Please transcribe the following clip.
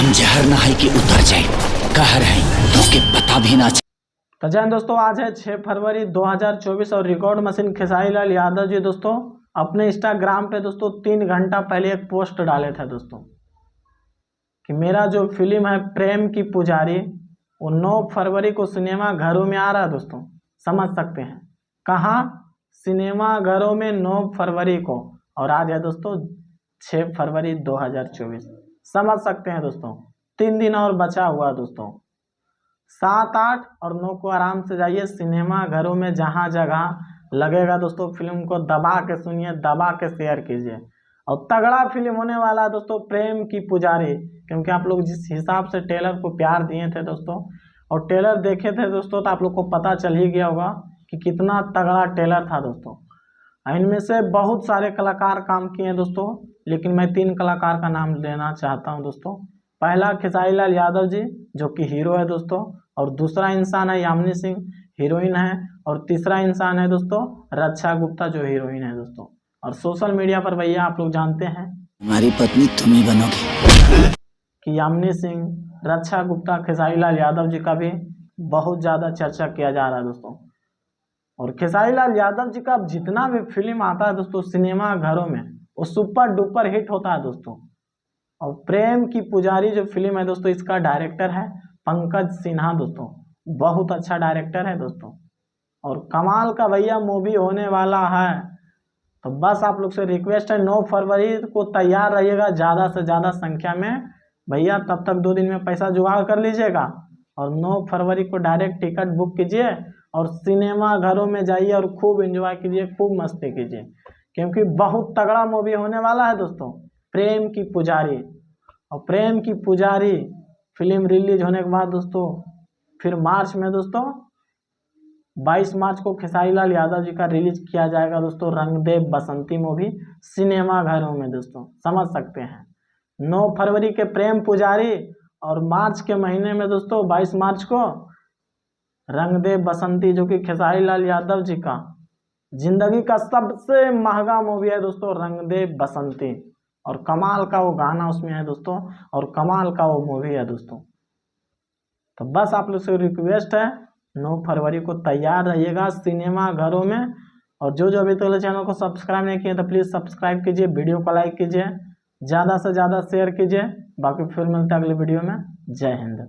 हम जहर ना है कि उतर जाए, कहर है तो के पता भी ना। तो जय हिंद दोस्तों, आज है 6 फरवरी 2024 और रिकॉर्ड मशीन खेसारी लाल यादव जी दोस्तों अपने इंस्टाग्राम पे दोस्तों 3 घंटा पहले एक पोस्ट डाले थे दोस्तों कि मेरा जो फिल्म है प्रेम की पुजारी वो 9 फरवरी को सिनेमा घरों में आ रहा है दोस्तों। समझ सकते हैं कहाँ, सिनेमा घरों में 9 फरवरी को, और आज है दोस्तों 6 फरवरी 2024। समझ सकते हैं दोस्तों, 3 दिन और बचा हुआ है दोस्तों। 7, 8 और 9 को आराम से जाइए सिनेमा घरों में, जहाँ जगह लगेगा दोस्तों फिल्म को दबा के सुनिए, दबा के शेयर कीजिए। और तगड़ा फिल्म होने वाला है दोस्तों प्रेम की पुजारी, क्योंकि आप लोग जिस हिसाब से ट्रेलर को प्यार दिए थे दोस्तों और ट्रेलर देखे थे दोस्तों, तो आप लोग को पता चल ही गया होगा कि कितना तगड़ा ट्रेलर था दोस्तों। इनमें से बहुत सारे कलाकार काम किए हैं दोस्तों, लेकिन मैं 3 कलाकार का नाम लेना चाहता हूं दोस्तों। पहला खेसारी लाल यादव जी जो कि हीरो है दोस्तों, और दूसरा इंसान है यामिनी सिंह, हीरोइन है, और तीसरा इंसान है दोस्तों रक्षा गुप्ता जो हीरोइन है दोस्तों। और सोशल मीडिया पर भैया आप लोग जानते हैं हमारी पत्नी तुम ही बनोगे कि यामिनी सिंह, रक्षा गुप्ता, खेसारी लाल यादव जी का भी बहुत ज़्यादा चर्चा किया जा रहा है दोस्तों। और खेसारी लाल यादव जी का जितना भी फिल्म आता है दोस्तों सिनेमा घरों में वो सुपर डुपर हिट होता है दोस्तों। और प्रेम की पुजारी जो फिल्म है दोस्तों, इसका डायरेक्टर है पंकज सिन्हा दोस्तों, बहुत अच्छा डायरेक्टर है दोस्तों। और कमाल का भैया मूवी होने वाला है। तो बस आप लोग से रिक्वेस्ट है 9 फरवरी को तैयार रहिएगा ज़्यादा से ज़्यादा संख्या में भैया, तब तक 2 दिन में पैसा जुगाड़ कर लीजिएगा और 9 फरवरी को डायरेक्ट टिकट बुक कीजिए और सिनेमा घरों में जाइए और खूब एंजॉय कीजिए, खूब मस्ती कीजिए, क्योंकि बहुत तगड़ा मूवी होने वाला है दोस्तों प्रेम की पुजारी। और प्रेम की पुजारी फिल्म रिलीज होने के बाद दोस्तों फिर मार्च में दोस्तों 22 मार्च को खेसारी लाल यादव जी का रिलीज किया जाएगा दोस्तों रंग दे बसंती मूवी सिनेमा घरों में दोस्तों। समझ सकते हैं 9 फरवरी के प्रेम पुजारी और मार्च के महीने में दोस्तों 22 मार्च को रंग दे बसंती, जो कि खेसारी लाल यादव जी का जिंदगी का सबसे महंगा मूवी है दोस्तों रंग दे बसंती। और कमाल का वो गाना उसमें है दोस्तों, और कमाल का वो मूवी है दोस्तों। तो बस आप लोग से रिक्वेस्ट है 9 फरवरी को तैयार रहिएगा सिनेमा घरों में। और जो अभी तक चैनल को सब्सक्राइब नहीं किए तो प्लीज़ सब्सक्राइब कीजिए, वीडियो को लाइक कीजिए, ज़्यादा से ज़्यादा शेयर कीजिए। बाकी फिर मिलते हैं अगले वीडियो में। जय हिंद।